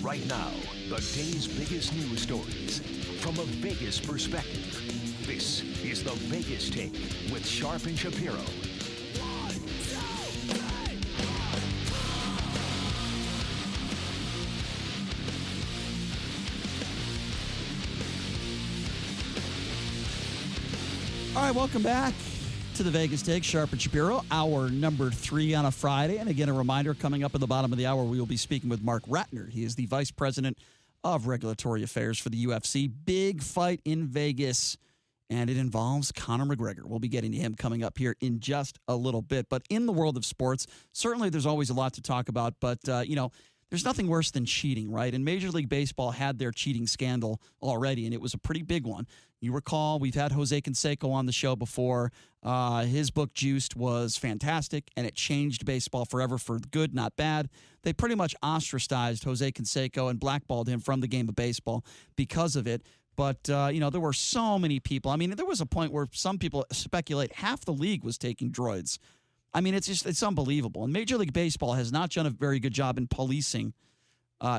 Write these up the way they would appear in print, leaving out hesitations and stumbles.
Right now, the day's biggest news stories from a Vegas perspective. This is the Vegas Take with Sharp and Shapiro. All right, welcome back to the Vegas Take, Sharp and Shapiro, hour number 3 on a Friday. And again, a reminder, coming up at the bottom of the hour, we will be speaking with Mark Ratner. He is the Vice President of Regulatory Affairs for the UFC. Big fight in Vegas, and it involves Conor McGregor. We'll be getting to him coming up here in just a little bit. But in the world of sports, certainly there's always a lot to talk about. But, there's nothing worse than cheating, right? And Major League Baseball had their cheating scandal already, and it was a pretty big one. You recall, we've had Jose Canseco on the show before. His book, Juiced, was fantastic, and it changed baseball forever for good, not bad. They pretty much ostracized Jose Canseco and blackballed him from the game of baseball because of it. But, there were so many people. I mean, there was a point where some people speculate half the league was taking droids. I mean, it's unbelievable. And Major League Baseball has not done a very good job in policing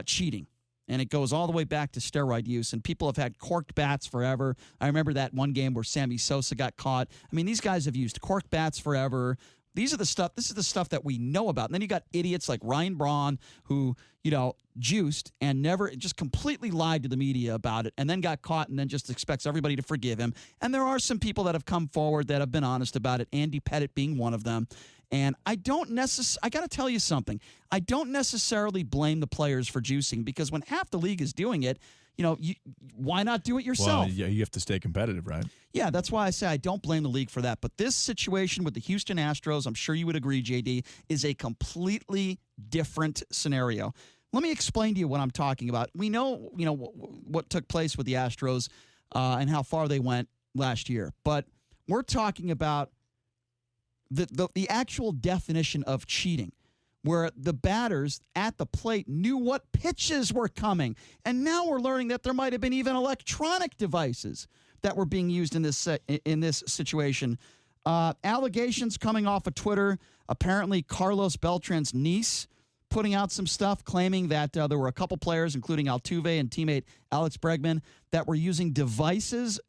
cheating. And it goes all the way back to steroid use. And people have had corked bats forever. I remember that one game where Sammy Sosa got caught. I mean, these guys have used corked bats forever. This is the stuff that we know about. And then you got idiots like Ryan Braun who, juiced and never just completely lied to the media about it and then got caught and then just expects everybody to forgive him. And there are some people that have come forward that have been honest about it, Andy Pettitte being one of them. And I got to tell you something. I don't necessarily blame the players for juicing because when half the league is doing it, why not do it yourself? Well, yeah, you have to stay competitive, right? Yeah, that's why I say I don't blame the league for that. But this situation with the Houston Astros, I'm sure you would agree, JD, is a completely different scenario. Let me explain to you what I'm talking about. We know, what took place with the Astros and how far they went last year. But we're talking about the actual definition of cheating, where the batters at the plate knew what pitches were coming. And now we're learning that there might have been even electronic devices that were being used in this situation. Allegations coming off of Twitter, apparently Carlos Beltran's niece putting out some stuff claiming that there were a couple players, including Altuve and teammate Alex Bregman, that were using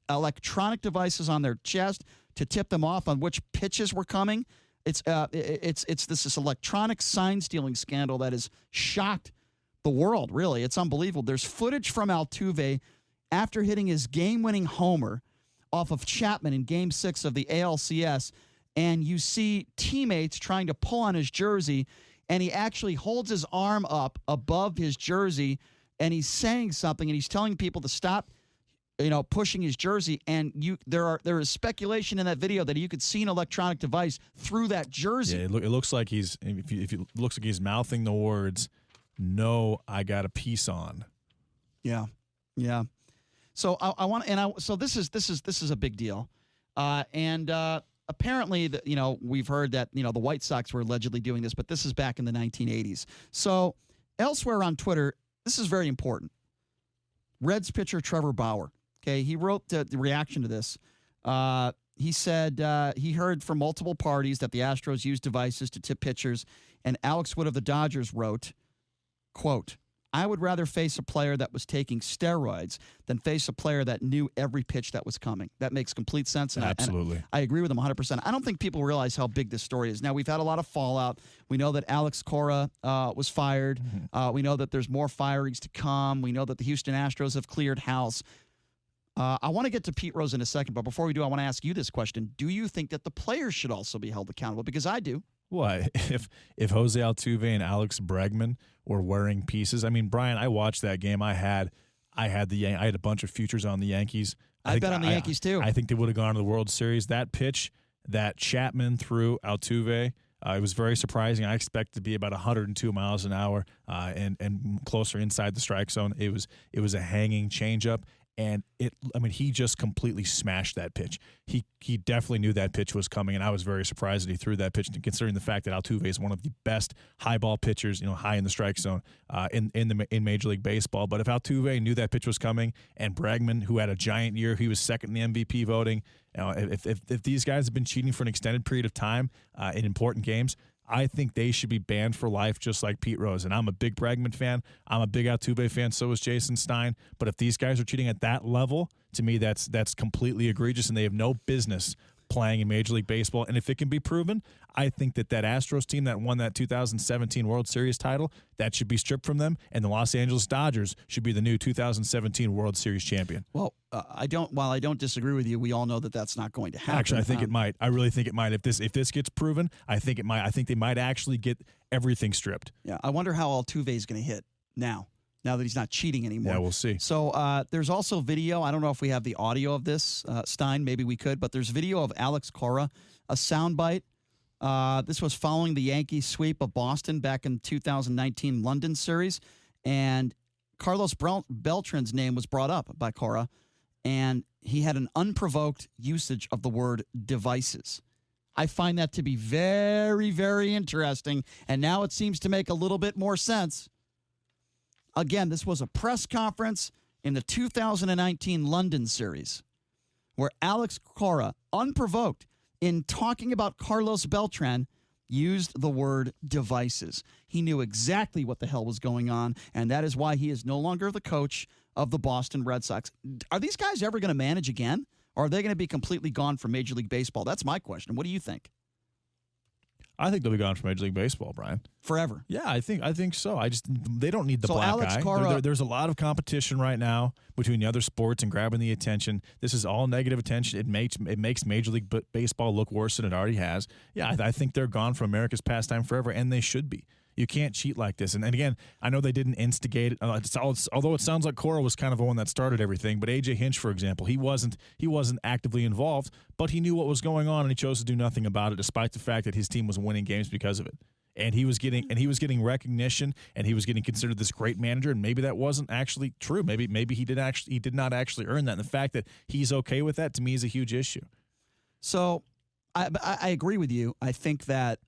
electronic devices on their chest to tip them off on which pitches were coming. It's this electronic sign stealing scandal that has shocked the world, really. It's unbelievable. There's footage from Altuve after hitting his game-winning homer off of Chapman in Game 6 of the ALCS, and you see teammates trying to pull on his jersey, and he actually holds his arm up above his jersey, and he's saying something, and he's telling people to stop pushing his jersey, and there is speculation in that video that you could see an electronic device through that jersey. Yeah, it looks like he's looks like he's mouthing the words, "No, I got a piece on." Yeah. So so this is a big deal, and apparently we've heard that the White Sox were allegedly doing this, but this is back in the 1980s. So elsewhere on Twitter, this is very important. Reds pitcher Trevor Bauer. Okay, he wrote the reaction to this. He said he heard from multiple parties that the Astros used devices to tip pitchers, and Alex Wood of the Dodgers wrote, quote, "I would rather face a player that was taking steroids than face a player that knew every pitch that was coming." That makes complete sense. And absolutely. I agree with him 100%. I don't think people realize how big this story is. Now, we've had a lot of fallout. We know that Alex Cora was fired. Mm-hmm. We know that there's more firings to come. We know that the Houston Astros have cleared house. I want to get to Pete Rose in a second, but before we do, I want to ask you this question. Do you think that the players should also be held accountable? Because I do. What if Jose Altuve and Alex Bregman were wearing pieces? I mean, Brian, I watched that game. I had a bunch of futures on the Yankees. I bet on the Yankees too. I think they would have gone to the World Series. That pitch that Chapman threw Altuve, it was very surprising. I expected to be about 102 miles an hour and closer inside the strike zone. It was a hanging changeup. And he just completely smashed that pitch. He definitely knew that pitch was coming, and I was very surprised that he threw that pitch, considering the fact that Altuve is one of the best high ball pitchers, high in the strike zone in Major League Baseball. But if Altuve knew that pitch was coming, and Bregman, who had a giant year, he was second in the MVP voting. If these guys have been cheating for an extended period of time in important games, I think they should be banned for life, just like Pete Rose. And I'm a big Bregman fan. I'm a big Altuve fan. So is Jason Stein. But if these guys are cheating at that level, to me, that's completely egregious, and they have no business playing in Major League Baseball. And if it can be proven, I think that Astros team that won that 2017 World Series title, that should be stripped from them, and the Los Angeles Dodgers should be the new 2017 World Series champion. Well, while I don't disagree with you, we all know that that's not going to happen. Actually, I think it might. I really think it might. If this gets proven, I think it might. I think they might actually get everything stripped. Yeah, I wonder how Altuve is going to hit now that he's not cheating anymore. Yeah, we'll see. So there's also video. I don't know if we have the audio of this, Stein. Maybe we could. But there's video of Alex Cora, a soundbite. This was following the Yankees sweep of Boston back in 2019 London series. And Carlos Beltran's name was brought up by Cora. And he had an unprovoked usage of the word devices. I find that to be very, very interesting. And now it seems to make a little bit more sense. Again, this was a press conference in the 2019 London series where Alex Cora, unprovoked, in talking about Carlos Beltran, used the word devices. He knew exactly what the hell was going on, and that is why he is no longer the coach of the Boston Red Sox. Are these guys ever going to manage again, or are they going to be completely gone from Major League Baseball? That's my question. What do you think? I think they'll be gone from Major League Baseball, Brian. Forever. Yeah, I think so. They don't need the black Alex guy. Cora, There's a lot of competition right now between the other sports and grabbing the attention. This is all negative attention. It makes Major League Baseball look worse than it already has. Yeah, I think they're gone from America's pastime forever, and they should be. You can't cheat like this. And again, I know they didn't instigate it. Although it sounds like Cora was kind of the one that started everything. But A.J. Hinch, for example, he wasn't actively involved, but he knew what was going on, and he chose to do nothing about it, despite the fact that his team was winning games because of it. And he was getting recognition, and he was getting considered this great manager. And maybe that wasn't actually true. Maybe he did not actually earn that. And the fact that he's okay with that, to me, is a huge issue. So I agree with you. I think that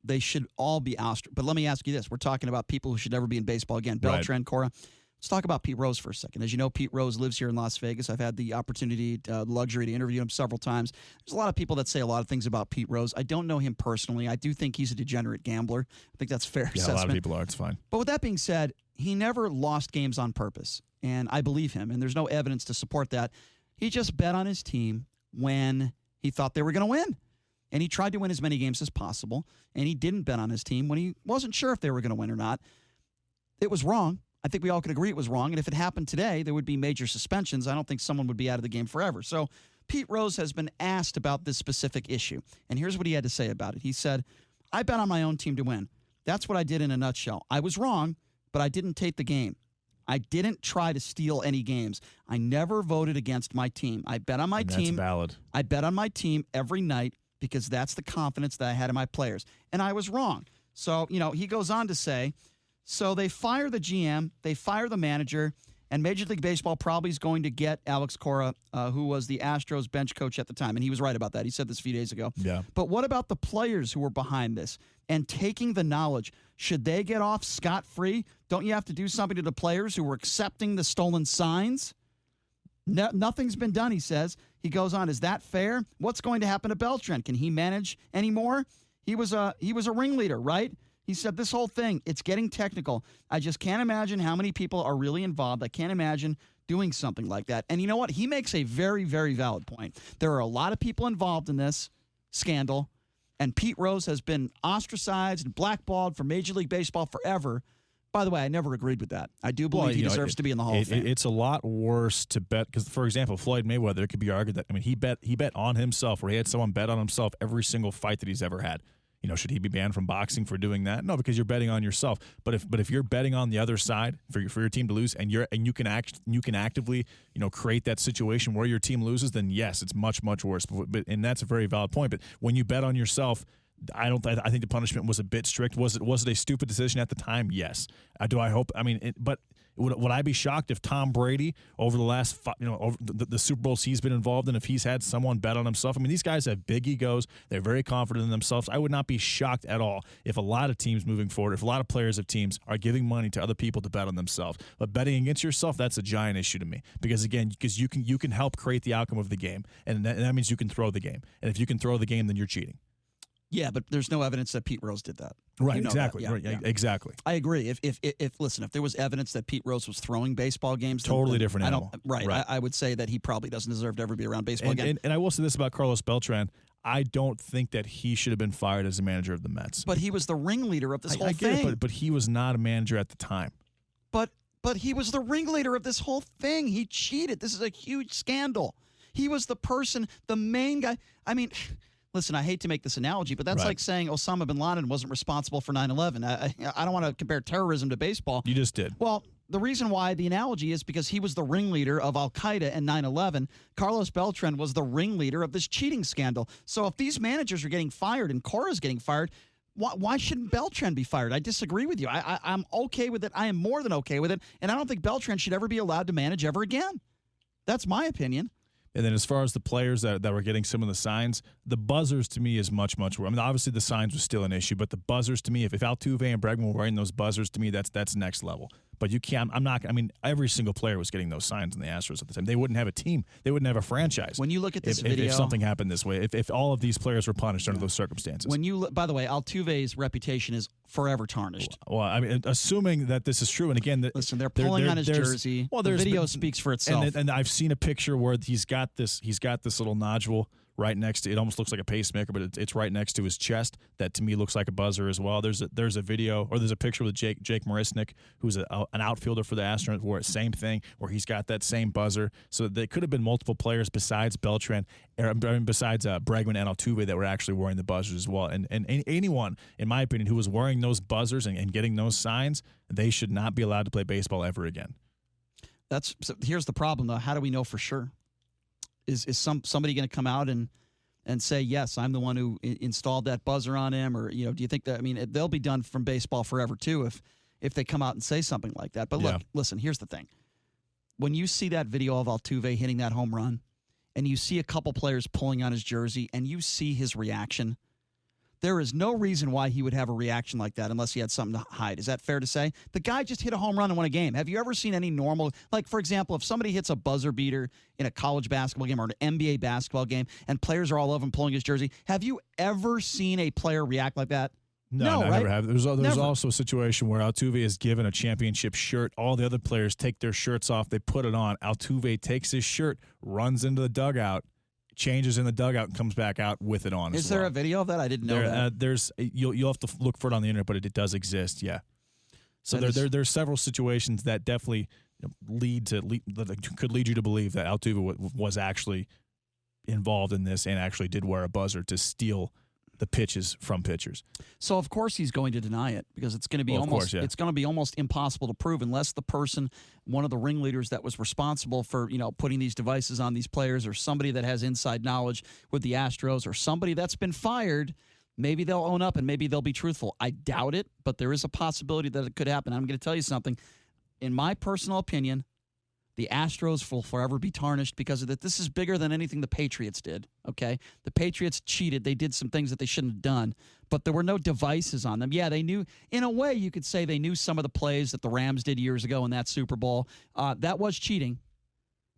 they should all be ostracized. But let me ask you this. We're talking about people who should never be in baseball again. Beltran, Cora. Let's talk about Pete Rose for a second. As you know, Pete Rose lives here in Las Vegas. I've had the opportunity, the luxury to interview him several times. There's a lot of people that say a lot of things about Pete Rose. I don't know him personally. I do think he's a degenerate gambler. I think that's fair assessment. Yeah, a lot of people are. It's fine. But with that being said, he never lost games on purpose. And I believe him. And there's no evidence to support that. He just bet on his team when he thought they were going to win. And he tried to win as many games as possible, and he didn't bet on his team when he wasn't sure if they were going to win or not. It was wrong. I think we all could agree it was wrong, and if it happened today, there would be major suspensions. I don't think someone would be out of the game forever. So Pete Rose has been asked about this specific issue, and here's what he had to say about it. He said, I bet on my own team to win. That's what I did in a nutshell. I was wrong, but I didn't take the game. I didn't try to steal any games. I never voted against my team. I bet on my team. That's valid. I bet on my team every night, because that's the confidence that I had in my players. And I was wrong. So, he goes on to say, so they fire the GM, they fire the manager, and Major League Baseball probably is going to get Alex Cora, who was the Astros bench coach at the time. And he was right about that. He said this a few days ago. Yeah. But what about the players who were behind this and taking the knowledge? Should they get off scot-free? Don't you have to do something to the players who were accepting the stolen signs? Nothing's been done, he says. He goes on, is that fair? What's going to happen to Beltran? Can he manage anymore? He was a ringleader, right? He said this whole thing, it's getting technical. I just can't imagine how many people are really involved. I can't imagine doing something like that. And you know what? He makes a very, very valid point. There are a lot of people involved in this scandal, and Pete Rose has been ostracized and blackballed from Major League Baseball forever. By the way, I never agreed with that. I do believe he deserves to be in the Hall of Fame. It's a lot worse to bet because, for example, Floyd Mayweather, it could be argued that he bet on himself, where he had someone bet on himself every single fight that he's ever had. Should he be banned from boxing for doing that? No, because you're betting on yourself. But if you're betting on the other side for your team to lose, and you can actively create that situation where your team loses, then yes, it's much worse. And that's a very valid point. But when you bet on yourself, I think the punishment was a bit strict. Was it a stupid decision at the time? Yes. But would I be shocked if Tom Brady over the last over the Super Bowls he's been involved in, if he's had someone bet on himself? These guys have big egos. They're very confident in themselves. I would not be shocked at all if a lot of teams moving forward, if a lot of players of teams are giving money to other people to bet on themselves. But betting against yourself, that's a giant issue to me because you can help create the outcome of the game, and that means you can throw the game. And if you can throw the game, then you're cheating. Yeah, but there's no evidence that Pete Rose did that. Right, You know exactly. that. Yeah, Right, yeah. exactly. I agree. If listen, if there was evidence that Pete Rose was throwing baseball games, Totally then different animal. Right. I would say that he probably doesn't deserve to ever be around baseball again. And I will say this about Carlos Beltran. I don't think that he should have been fired as a manager of the Mets. But he was the ringleader of this whole I get thing. it, but he was not a manager at the time. But he was the ringleader of this whole thing. He cheated. This is a huge scandal. He was the person, the main guy. I mean, listen, I hate to make this analogy, but that's Right. like saying Osama bin Laden wasn't responsible for 9/11. I don't want to compare terrorism to baseball. You just did. Well, the reason why the analogy is because he was the ringleader of Al-Qaeda and 9/11. Carlos Beltran was the ringleader of this cheating scandal. So if these managers are getting fired and Cora's getting fired, why shouldn't Beltran be fired? I disagree with you. I'm okay with it. I am more than okay with it. And I don't think Beltran should ever be allowed to manage ever again. That's my opinion. And then as far as the players that were getting some of the signs, the buzzers to me is much worse. I mean, obviously the signs were still an issue, but the buzzers to me, if Altuve and Bregman were wearing those buzzers, to me, that's next level. But you can't, every single player was getting those signs in the Astros at the time. They wouldn't have a team. They wouldn't have a franchise. When you look at this if video. if something happened this way, if all of these players were punished under those circumstances. By the way, Altuve's reputation is forever tarnished. Well, I mean, assuming that this is true, and again, Listen, they're pulling on his jersey. Well, the there's video speaks for itself. And I've seen a picture where he's got this little nodule right next to it. Almost looks like a pacemaker, but it's right next to his chest. That to me looks like a buzzer as well. There's a video, or there's a picture with Jake Marisnick, who's an outfielder for the Astros, where same thing, where he's got that same buzzer. So there could have been multiple players besides Beltran, besides Bregman and Altuve, that were actually wearing the buzzers as well. And anyone, in my opinion, who was wearing those buzzers and getting those signs, they should not be allowed to play baseball ever again. Here's the problem, though. How do we know for sure? Is somebody going to come out and say, yes, I'm the one who installed that buzzer on him? Or, do you think that, they'll be done from baseball forever too if they come out and say something like that. But look, listen, here's the thing. When you see that video of Altuve hitting that home run and you see a couple players pulling on his jersey and you see his reaction, there is no reason why he would have a reaction like that unless he had something to hide. Is that fair to say? The guy just hit a home run and won a game. Have you ever seen any normal, like, for example, if somebody hits a buzzer beater in a college basketball game or an NBA basketball game and players are all over him pulling his jersey, have you ever seen a player react like that? No, I right? never have. There's Never. also a situation where Altuve is given a championship shirt. All the other players take their shirts off. They put it on. Altuve takes his shirt, runs into the dugout, changes in the dugout, and comes back out with it on. Is there a video of that? I didn't know that. You'll have to look for it on the internet, but it does exist. Yeah. So there's several situations that definitely could lead you to believe that Altuve was actually involved in this and actually did wear a buzzer to steal the pitches from pitchers. So of course he's going to deny it because it's going to be it's going to be almost impossible to prove unless the person, one of the ringleaders that was responsible for, putting these devices on these players, or somebody that has inside knowledge with the Astros, or somebody that's been fired, maybe they'll own up and maybe they'll be truthful. I doubt it, but there is a possibility that it could happen. I'm going to tell you something. In my personal opinion, the Astros will forever be tarnished because of that. This is bigger than anything the Patriots did, okay? The Patriots cheated. They did some things that they shouldn't have done, but there were no devices on them. Yeah, they knew, in a way, you could say they knew some of the plays that the Rams did years ago in that Super Bowl. That was cheating,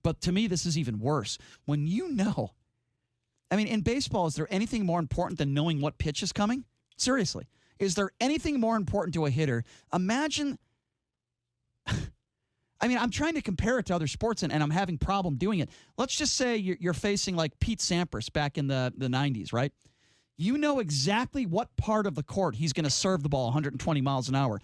but to me, this is even worse. When in baseball, is there anything more important than knowing what pitch is coming? Seriously. Is there anything more important to a hitter? Imagine... I'm trying to compare it to other sports, and I'm having problem doing it. Let's just say you're facing like Pete Sampras back in the 90s, right? You know exactly what part of the court he's going to serve the ball 120 miles an hour.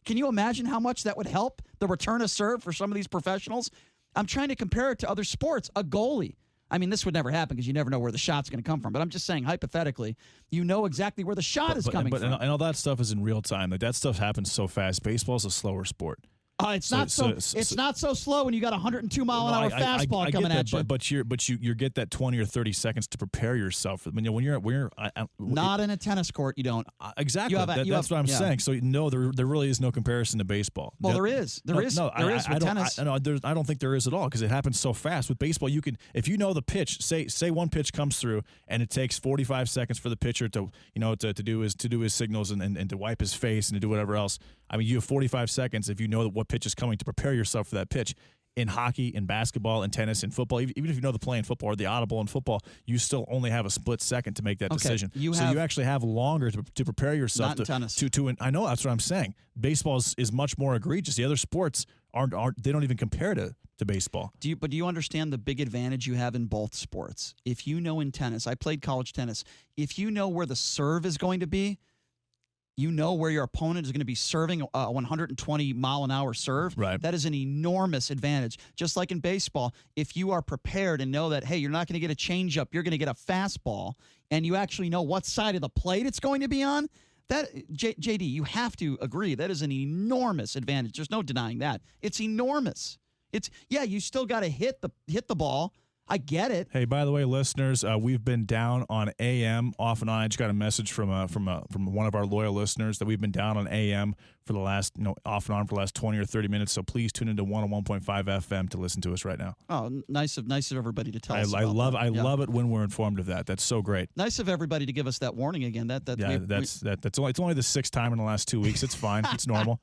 Can you imagine how much that would help the return of serve for some of these professionals? I'm trying to compare it to other sports. A goalie. This would never happen because you never know where the shot's going to come from. But I'm just saying, hypothetically, you know exactly where the shot is coming from. And all that stuff is in real time. Like, that stuff happens so fast. Baseball's a slower sport. It's not so slow when you got a 102-mile-an-hour fastball coming at you. But you get that 20 or 30 seconds to prepare yourself. When you're not in a tennis court, you don't. Exactly. That's what I'm saying. So no, there really is no comparison to baseball. Well, there is. There is with tennis. I don't think there is at all because it happens so fast. With baseball, you can, if you know the pitch. Say one pitch comes through and it takes 45 seconds for the pitcher to do his signals and to wipe his face and to do whatever else. You have 45 seconds if you know what pitch is coming to prepare yourself for that pitch. In hockey, in basketball, in tennis, in football, even if you know the play in football or the audible in football, you still only have a split second to make that decision. You actually have longer to prepare yourself. Not in tennis. I know, that's what I'm saying. Baseball is much more egregious. The other sports they don't even compare to baseball. Do you understand the big advantage you have in both sports? If you know in tennis, I played college tennis. If you know where the serve is going to be, you know where your opponent is going to be serving a 120-mile-an-hour serve. Right. That is an enormous advantage. Just like in baseball, if you are prepared and know that, hey, you're not going to get a changeup, you're going to get a fastball, and you actually know what side of the plate it's going to be on, that JD, you have to agree that is an enormous advantage. There's no denying that. It's enormous. You still got to hit the ball. I get it. Hey, by the way, listeners, we've been down on AM off and on. I just got a message from one of our loyal listeners that we've been down on AM for the last, off and on for the last 20 or 30 minutes. So please tune into 101.5 FM to listen to us right now. Oh, nice of everybody to tell us. I love it when we're informed of that. That's so great. Nice of everybody to give us that warning again. It's only the sixth time in the last 2 weeks. It's fine. It's normal.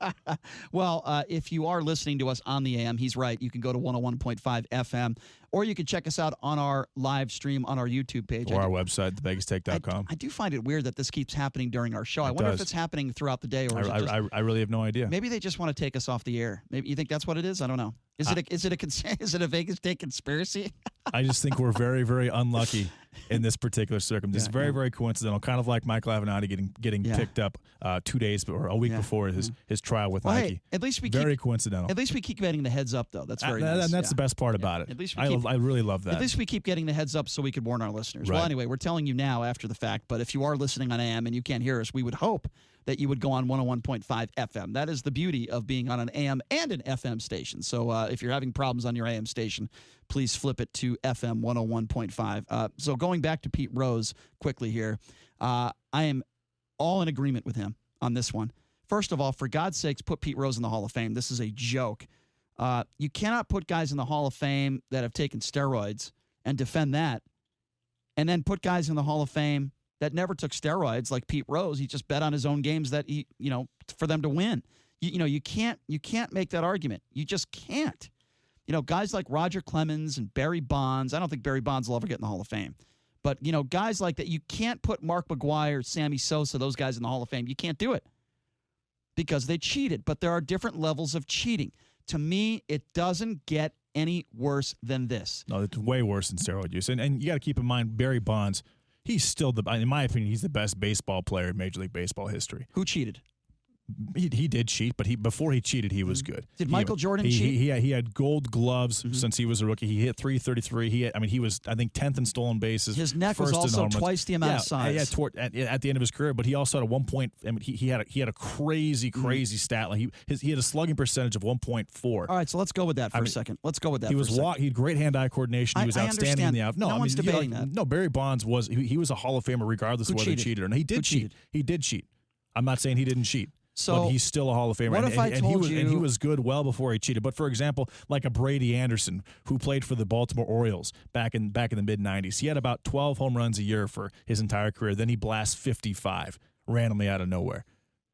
Well, if you are listening to us on the AM, he's right. You can go to 101.5 FM. Or you can check us out on our live stream on our YouTube page. Or our website, thevegastake.com. I do find it weird that this keeps happening during our show. I wonder if it's happening throughout the day. Or I really have no idea. Maybe they just want to take us off the air. Maybe you think that's what it is? I don't know. Is it a Vegas Take conspiracy? I just think we're very, very unlucky in this particular circumstance. It's very, very coincidental. Kind of like Michael Avenatti getting picked up 2 days or a week before his trial with Nike. Hey, at least coincidental. At least we keep getting the heads up, though. That's very nice. And that's the best part about it. At least I really love that. At least we keep getting the heads up so we could warn our listeners. Right. Well, anyway, we're telling you now after the fact. But if you are listening on AM and you can't hear us, we would hope that you would go on 101.5 FM. That is the beauty of being on an AM and an FM station. So if you're having problems on your AM station, please flip it to FM 101.5. So going back to Pete Rose quickly here, I am all in agreement with him on this one. First of all, for God's sakes, put Pete Rose in the Hall of Fame. This is a joke. You cannot put guys in the Hall of Fame that have taken steroids and defend that, and then put guys in the Hall of Fame that never took steroids like Pete Rose. He just bet on his own games that for them to win. You can't make that argument. You just can't. Guys like Roger Clemens and Barry Bonds. I don't think Barry Bonds will ever get in the Hall of Fame. But, guys like that, you can't put Mark McGwire, Sammy Sosa, those guys in the Hall of Fame. You can't do it because they cheated. But there are different levels of cheating. To me, it doesn't get any worse than this. No, it's way worse than steroid use. And you got to keep in mind, Barry Bonds, he's still, in my opinion, he's the best baseball player in Major League Baseball history. Who cheated? He did cheat, but before he cheated, he was good. Did Michael Jordan cheat? He had gold gloves since he was a rookie. He hit .333. He was, I think, 10th in stolen bases. His neck was also twice the amount of size. At the end of his career, but he also had a 1 point. I mean, he had a crazy stat. Like he had a slugging percentage of 1.4. All right, so let's go with that for a second. Let's go with that. He had great hand-eye coordination. He was outstanding in the out. No one's debating that. No, Barry Bonds was he was a Hall of Famer regardless of whether he cheated or not. He did cheat. He did cheat. I'm not saying he didn't cheat. So but he's still a Hall of Famer. What if I told you? And he was good well before he cheated. But for example, like a Brady Anderson, who played for the Baltimore Orioles back in the mid-'90s, he had about 12 home runs a year for his entire career. Then he blasts 55 randomly out of nowhere.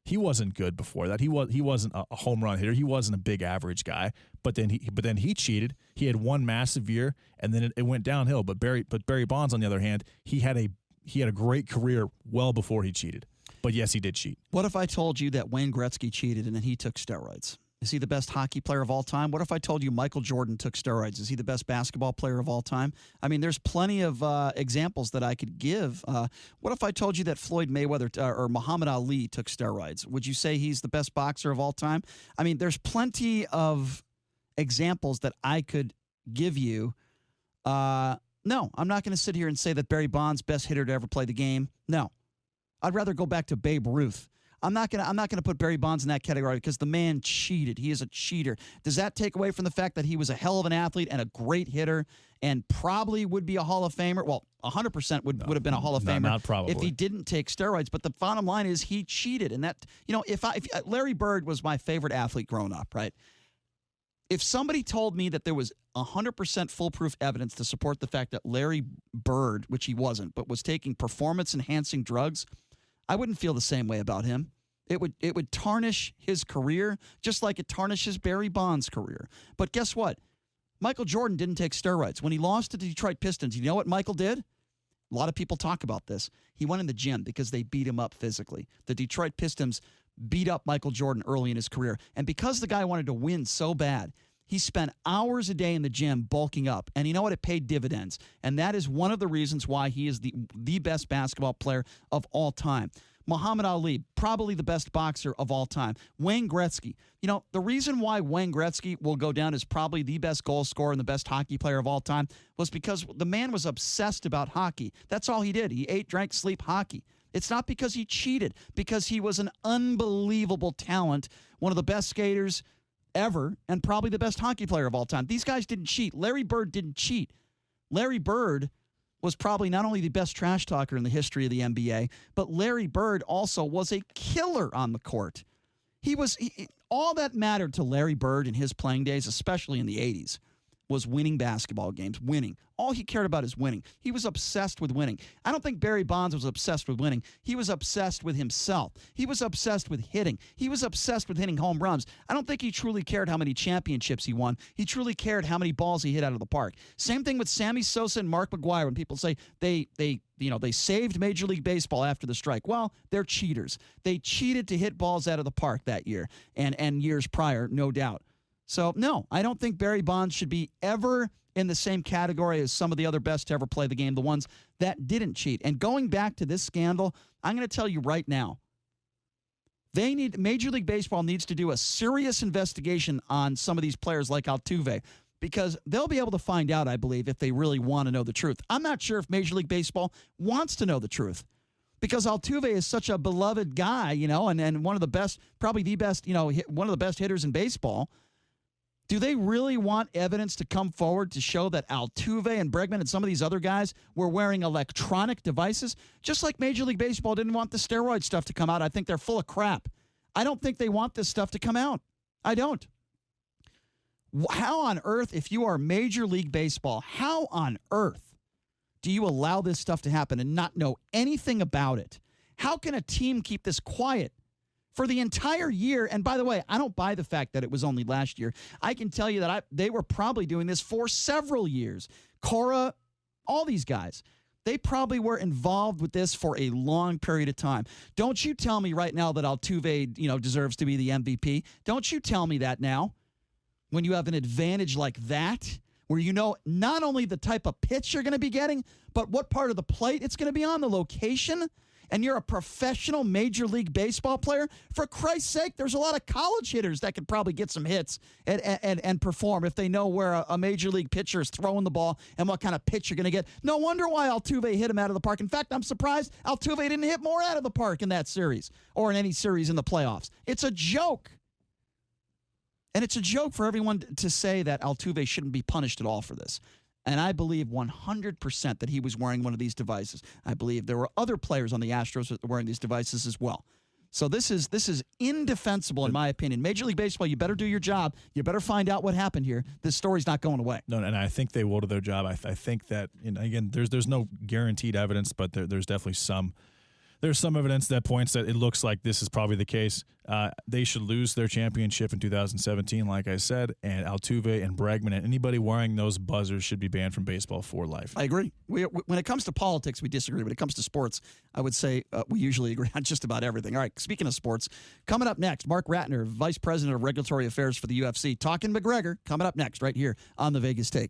He wasn't good before that. He wasn't a home run hitter. He wasn't a big average guy. But then he cheated. He had one massive year, and then it went downhill. But Barry Bonds, on the other hand, he had a great career well before he cheated. But yes, he did cheat. What if I told you that Wayne Gretzky cheated and then he took steroids? Is he the best hockey player of all time? What if I told you Michael Jordan took steroids? Is he the best basketball player of all time? I mean, there's plenty of examples that I could give. What if I told you that Floyd Mayweather or Muhammad Ali took steroids? Would you say he's the best boxer of all time? I mean, there's plenty of examples that I could give you. No, I'm not going to sit here and say that Barry Bonds, best hitter to ever play the game. No. I'd rather go back to Babe Ruth. I'm not gonna put Barry Bonds in that category because the man cheated. He is a cheater. Does that take away from the fact that he was a hell of an athlete and a great hitter and probably would be a Hall of Famer? Well, 100% would have been a Hall of Famer not probably. if he didn't take steroids. But the bottom line is he cheated, and that if Larry Bird was my favorite athlete growing up, right? If somebody told me that there was 100% foolproof evidence to support the fact that Larry Bird, which he wasn't, but was taking performance-enhancing drugs, I wouldn't feel the same way about him. It would tarnish his career just like it tarnishes Barry Bonds' career. But guess what? Michael Jordan didn't take steroids. When he lost to the Detroit Pistons, you know what Michael did? A lot of people talk about this. He went in the gym because they beat him up physically. The Detroit Pistons beat up Michael Jordan early in his career. And because the guy wanted to win so bad, he spent hours a day in the gym bulking up. And you know what? It paid dividends. And that is one of the reasons why he is the best basketball player of all time. Muhammad Ali, probably the best boxer of all time. Wayne Gretzky. You know, the reason why Wayne Gretzky will go down as probably the best goal scorer and the best hockey player of all time was because the man was obsessed about hockey. That's all he did. He ate, drank, sleep hockey. It's not because he cheated, because he was an unbelievable talent, one of the best skaters ever, and probably the best hockey player of all time. These guys didn't cheat. Larry Bird didn't cheat. Larry Bird was probably not only the best trash talker in the history of the NBA, but Larry Bird also was a killer on the court. All that mattered to Larry Bird in his playing days, especially in the 80s, was winning basketball games, winning. All he cared about is winning. He was obsessed with winning. I don't think Barry Bonds was obsessed with winning. He was obsessed with himself. He was obsessed with hitting. He was obsessed with hitting home runs. I don't think he truly cared how many championships he won. He truly cared how many balls he hit out of the park. Same thing with Sammy Sosa and Mark McGwire when people say they saved Major League Baseball after the strike. Well, they're cheaters. They cheated to hit balls out of the park that year and years prior, no doubt. So, no, I don't think Barry Bonds should be ever in the same category as some of the other best to ever play the game, the ones that didn't cheat. And going back to this scandal, I'm going to tell you right now, Major League Baseball needs to do a serious investigation on some of these players like Altuve, because they'll be able to find out, I believe, if they really want to know the truth. I'm not sure if Major League Baseball wants to know the truth, because Altuve is such a beloved guy, and one of the best, probably the best, one of the best hitters in baseball. Do they really want evidence to come forward to show that Altuve and Bregman and some of these other guys were wearing electronic devices? Just like Major League Baseball didn't want the steroid stuff to come out. I think they're full of crap. I don't think they want this stuff to come out. I don't. How on earth, if you are Major League Baseball, how on earth do you allow this stuff to happen and not know anything about it? How can a team keep this quiet for the entire year? And by the way, I don't buy the fact that it was only last year. I can tell you that they were probably doing this for several years. Cora, all these guys, they probably were involved with this for a long period of time. Don't you tell me right now that Altuve, deserves to be the MVP. Don't you tell me that now, when you have an advantage like that, where you know not only the type of pitch you're going to be getting, but what part of the plate it's going to be on, the location. And you're a professional Major League Baseball player, for Christ's sake, there's a lot of college hitters that could probably get some hits and perform if they know where a Major League pitcher is throwing the ball and what kind of pitch you're going to get. No wonder why Altuve hit him out of the park. In fact, I'm surprised Altuve didn't hit more out of the park in that series or in any series in the playoffs. It's a joke. And it's a joke for everyone to say that Altuve shouldn't be punished at all for this. And I believe 100% that he was wearing one of these devices. I believe there were other players on the Astros that were wearing these devices as well. So this is indefensible in my opinion. Major League Baseball, you better do your job. You better find out what happened here. This story's not going away. No, and I think they will do their job. I think that, again, there's no guaranteed evidence, but there's definitely some. There's some evidence that points that it looks like this is probably the case. They should lose their championship in 2017, like I said, and Altuve and Bregman and anybody wearing those buzzers should be banned from baseball for life. I agree. When it comes to politics, we disagree. When it comes to sports, I would say we usually agree on just about everything. All right, speaking of sports, coming up next, Mark Ratner, Vice President of Regulatory Affairs for the UFC, talking McGregor, coming up next right here on the Vegas Take.